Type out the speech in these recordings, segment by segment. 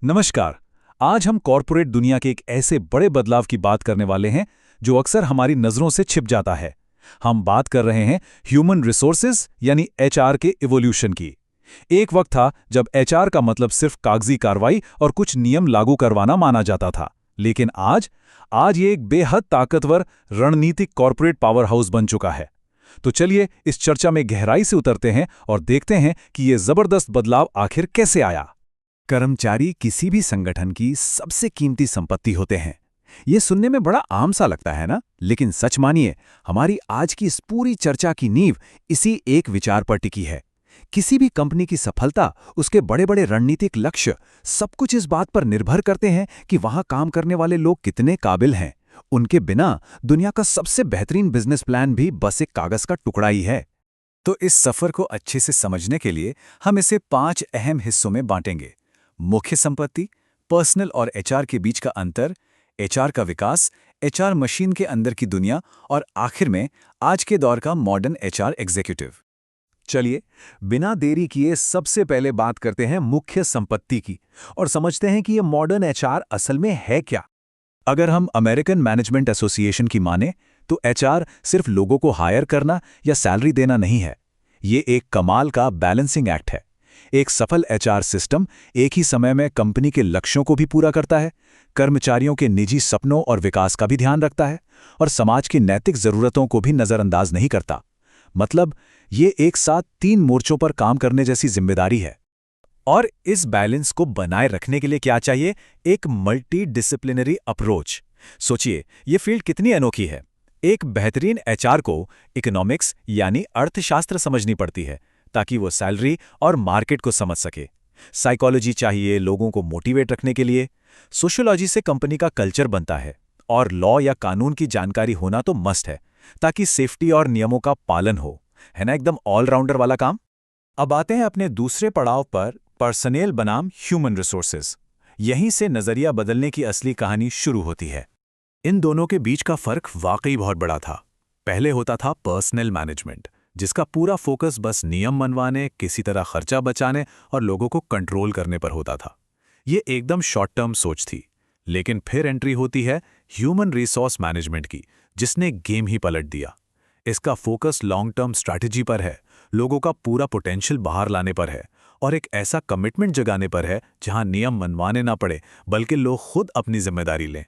नमस्कार। आज हम कॉरपोरेट दुनिया के एक ऐसे बड़े बदलाव की बात करने वाले हैं जो अक्सर हमारी नज़रों से छिप जाता है। हम बात कर रहे हैं ह्यूमन रिसोर्सेज यानी एचआर के इवोल्यूशन की। एक वक्त था जब एचआर का मतलब सिर्फ कागजी कार्रवाई और कुछ नियम लागू करवाना माना जाता था, लेकिन आज ये एक बेहद ताकतवर रणनीतिक कॉरपोरेट पावर हाउस बन चुका है। तो चलिए इस चर्चा में गहराई से उतरते हैं और देखते हैं कि ये जबरदस्त बदलाव आखिर कैसे आया। कर्मचारी किसी भी संगठन की सबसे कीमती संपत्ति होते हैं। ये सुनने में बड़ा आम सा लगता है ना, लेकिन सच मानिए, हमारी आज की इस पूरी चर्चा की नींव इसी एक विचार पर टिकी है। किसी भी कंपनी की सफलता, उसके बड़े बड़े रणनीतिक लक्ष्य, सब कुछ इस बात पर निर्भर करते हैं कि वहां काम करने वाले लोग कितने काबिल हैं। उनके बिना दुनिया का सबसे बेहतरीन बिजनेस प्लान भी बस एक कागज का टुकड़ा ही है। तो इस सफर को अच्छे से समझने के लिए हम इसे 5 अहम हिस्सों में बांटेंगे। मुख्य संपत्ति, पर्सनल और एचआर के बीच का अंतर, एचआर का विकास, एचआर मशीन के अंदर की दुनिया और आखिर में आज के दौर का मॉडर्न एचआर एग्जीक्यूटिव। चलिए बिना देरी किए सबसे पहले बात करते हैं मुख्य संपत्ति की और समझते हैं कि ये मॉडर्न एचआर असल में है क्या। अगर हम अमेरिकन मैनेजमेंट एसोसिएशन की माने तो एचआर सिर्फ लोगों को हायर करना या सैलरी देना नहीं है। ये एक कमाल का बैलेंसिंग एक्ट है। एक सफल एचआर सिस्टम एक ही समय में कंपनी के लक्ष्यों को भी पूरा करता है, कर्मचारियों के निजी सपनों और विकास का भी ध्यान रखता है और समाज की नैतिक जरूरतों को भी नजरअंदाज नहीं करता। मतलब ये एक साथ 3 मोर्चों पर काम करने जैसी जिम्मेदारी है। और इस बैलेंस को बनाए रखने के लिए क्या चाहिए? एक मल्टी डिसिप्लिनरी अप्रोच। सोचिए ये फील्ड कितनी अनोखी है। एक बेहतरीन एचआर को इकोनॉमिक्स यानी अर्थशास्त्र समझनी पड़ती है ताकि वो सैलरी और मार्केट को समझ सके। साइकोलॉजी चाहिए लोगों को मोटिवेट रखने के लिए। सोशियोलॉजी से कंपनी का कल्चर बनता है और लॉ या कानून की जानकारी होना तो मस्ट है ताकि सेफ्टी और नियमों का पालन हो। है ना एकदम ऑलराउंडर वाला काम। अब आते हैं अपने दूसरे पड़ाव पर, पर्सनेल बनाम ह्यूमन रिसोर्सेज। यहीं से नजरिया बदलने की असली कहानी शुरू होती है। इन दोनों के बीच का फर्क वाकई बहुत बड़ा था। पहले होता था पर्सनल मैनेजमेंट, जिसका पूरा फोकस बस नियम मनवाने, किसी तरह खर्चा बचाने और लोगों को कंट्रोल करने पर होता था। ये एकदम शॉर्ट टर्म सोच थी। लेकिन फिर एंट्री होती है ह्यूमन रिसोर्स मैनेजमेंट की, जिसने गेम ही पलट दिया। इसका फोकस लॉन्ग टर्म स्ट्रैटेजी पर है, लोगों का पूरा पोटेंशियल बाहर लाने पर है और एक ऐसा कमिटमेंट जगाने पर है जहां नियम मनवाने ना पड़े बल्कि लोग खुद अपनी जिम्मेदारी लें।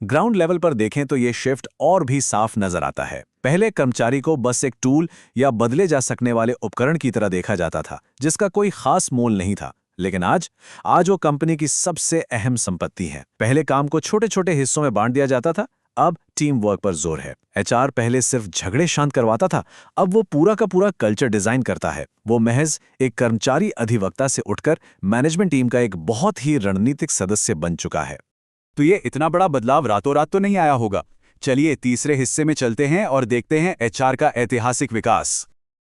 ग्राउंड लेवल पर देखें तो ये शिफ्ट और भी साफ नजर आता है। पहले कर्मचारी को बस एक टूल या बदले जा सकने वाले उपकरण की तरह देखा जाता था, जिसका कोई खास मोल नहीं था। लेकिन आज वो कंपनी की सबसे अहम संपत्ति है। पहले काम को छोटे छोटे हिस्सों में बांट दिया जाता था, अब टीम वर्क पर जोर है। एचआर पहले सिर्फ झगड़े शांत करवाता था, अब वो पूरा का पूरा कल्चर डिजाइन करता है। वो महज एक कर्मचारी अधिवक्ता से उठकर मैनेजमेंट टीम का एक बहुत ही रणनीतिक सदस्य बन चुका है। तो ये इतना बड़ा बदलाव रातों रात तो नहीं आया होगा। चलिए तीसरे हिस्से में चलते हैं और देखते हैं एचआर का ऐतिहासिक विकास।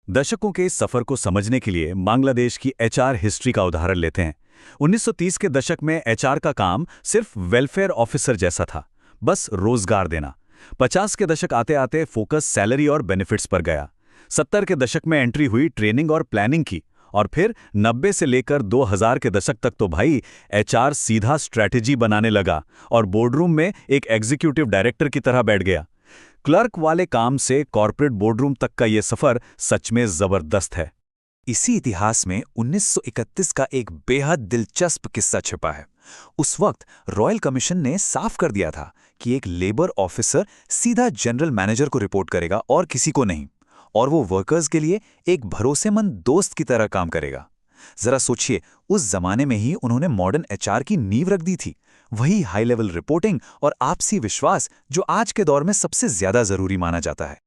दशकों के इस सफर को समझने के लिए बांग्लादेश की एचआर हिस्ट्री का उदाहरण लेते हैं। 1930 के दशक में एचआर का काम सिर्फ वेलफेयर ऑफिसर जैसा था, बस रोजगार देना। 50 के दशक आते आते फोकस सैलरी और बेनिफिट्स पर गया। 70 के दशक में एंट्री हुई ट्रेनिंग और प्लानिंग की और फिर 90 से लेकर 2000 के दशक तक तो भाई एचआर सीधा स्ट्रैटेजी बनाने लगा और बोर्डरूम में एक एग्जीक्यूटिव डायरेक्टर की तरह बैठ गया। क्लर्क वाले काम से कॉर्पोरेट बोर्डरूम तक का ये सफर सच में जबरदस्त है। इसी इतिहास में 1931 का एक बेहद दिलचस्प किस्सा छिपा है। उस वक्त रॉयल कमीशन ने साफ कर दिया था कि एक लेबर ऑफिसर सीधा जनरल मैनेजर को रिपोर्ट करेगा और किसी को नहीं, और वो वर्कर्स के लिए एक भरोसेमंद दोस्त की तरह काम करेगा। जरा सोचिए, उस जमाने में ही उन्होंने मॉडर्न एचआर की नींव रख दी थी। वही हाई लेवल रिपोर्टिंग और आपसी विश्वास जो आज के दौर में सबसे ज्यादा जरूरी माना जाता है।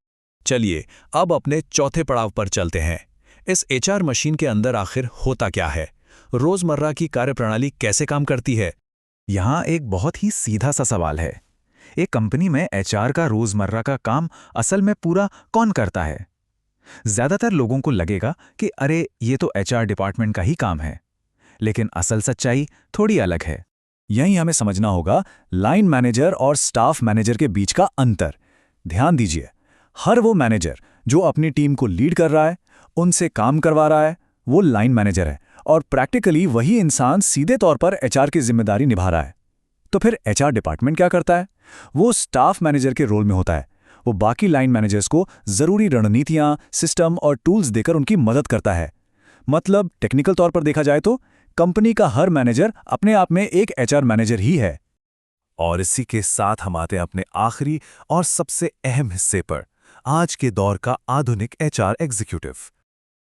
चलिए अब अपने चौथे पड़ाव पर चलते हैं। इस एचआर मशीन के अंदर आखिर होता क्या है? रोजमर्रा की कार्यप्रणाली कैसे काम करती है? यहाँ एक बहुत ही सीधा सा सवाल है। एक कंपनी में एचआर का रोजमर्रा का काम असल में पूरा कौन करता है? ज्यादातर लोगों को लगेगा कि अरे ये तो एचआर डिपार्टमेंट का ही काम है, लेकिन असल सच्चाई थोड़ी अलग है। यही हमें समझना होगा लाइन मैनेजर और स्टाफ मैनेजर के बीच का अंतर। ध्यान दीजिए, हर वो मैनेजर जो अपनी टीम को लीड कर रहा है, उनसे काम करवा रहा है, वो लाइन मैनेजर है, और प्रैक्टिकली वही इंसान सीधे तौर पर एचआर की जिम्मेदारी निभा रहा है। तो फिर एचआर डिपार्टमेंट क्या करता है? वो स्टाफ मैनेजर के रोल में होता है। वो बाकी लाइन मैनेजर्स को जरूरी रणनीतियां, सिस्टम और टूल्स देकर उनकी मदद करता है। मतलब टेक्निकल तौर पर देखा जाए तो कंपनी का हर मैनेजर अपने आप में एक एचआर मैनेजर ही है। और इसी के साथ हम आते हैं अपने आखिरी और सबसे अहम हिस्से पर, आज के दौर का आधुनिक एचआर एग्जीक्यूटिव।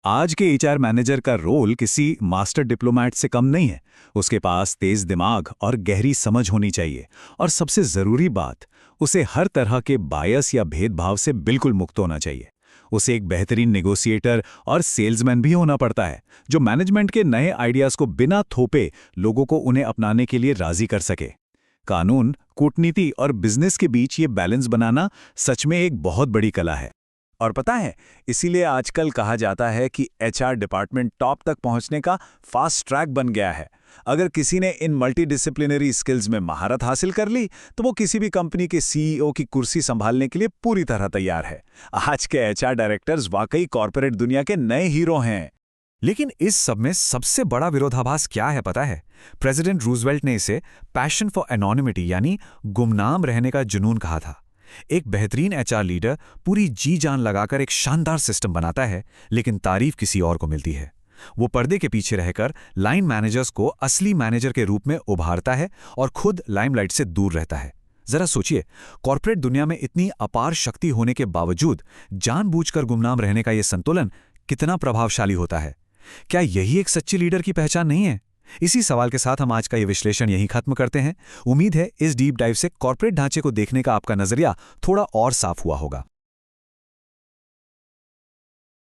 आज के एचआर मैनेजर का रोल किसी मास्टर डिप्लोमैट से कम नहीं है। उसके पास तेज दिमाग और गहरी समझ होनी चाहिए, और सबसे जरूरी बात, उसे हर तरह के बायस या भेदभाव से बिल्कुल मुक्त होना चाहिए। उसे एक बेहतरीन नेगोशिएटर और सेल्समैन भी होना पड़ता है, जो मैनेजमेंट के नए आइडियाज को बिना थोपे लोगों को उन्हें अपनाने के लिए राजी कर सके। कानून, कूटनीति और बिजनेस के बीच ये बैलेंस बनाना सच में एक बहुत बड़ी कला है। और पता है, इसीलिए आजकल कहा जाता है कि एचआर डिपार्टमेंट टॉप तक पहुंचने का फास्ट ट्रैक बन गया है। अगर किसी ने इन मल्टीडिसिप्लिनरी स्किल्स में महारत हासिल कर ली, तो वो किसी भी कंपनी के सीईओ की कुर्सी संभालने के लिए पूरी तरह तैयार है। आज के एचआर डायरेक्टर्स वाकई कॉर्पोरेट दुनिया के नए हीरो हैं। लेकिन इस सब में सबसे बड़ा विरोधाभास क्या है पता है? प्रेसिडेंट रूजवेल्ट ने इसे पैशन फॉर एनोनिमिटी यानी गुमनाम रहने का जुनून कहा था। एक बेहतरीन एचआर लीडर पूरी जी जान लगाकर एक शानदार सिस्टम बनाता है, लेकिन तारीफ किसी और को मिलती है। वो पर्दे के पीछे रहकर लाइन मैनेजर्स को असली मैनेजर के रूप में उभारता है और खुद लाइमलाइट से दूर रहता है। जरा सोचिए, कॉर्पोरेट दुनिया में इतनी अपार शक्ति होने के बावजूद जानबूझकर गुमनाम रहने का यह संतुलन कितना प्रभावशाली होता है? क्या यही एक सच्ची लीडर की पहचान नहीं है? इसी सवाल के साथ हम आज का ये विश्लेषण यहीं खत्म करते हैं। उम्मीद है इस डीप डाइव से कॉर्पोरेट ढांचे को देखने का आपका नजरिया थोड़ा और साफ हुआ होगा।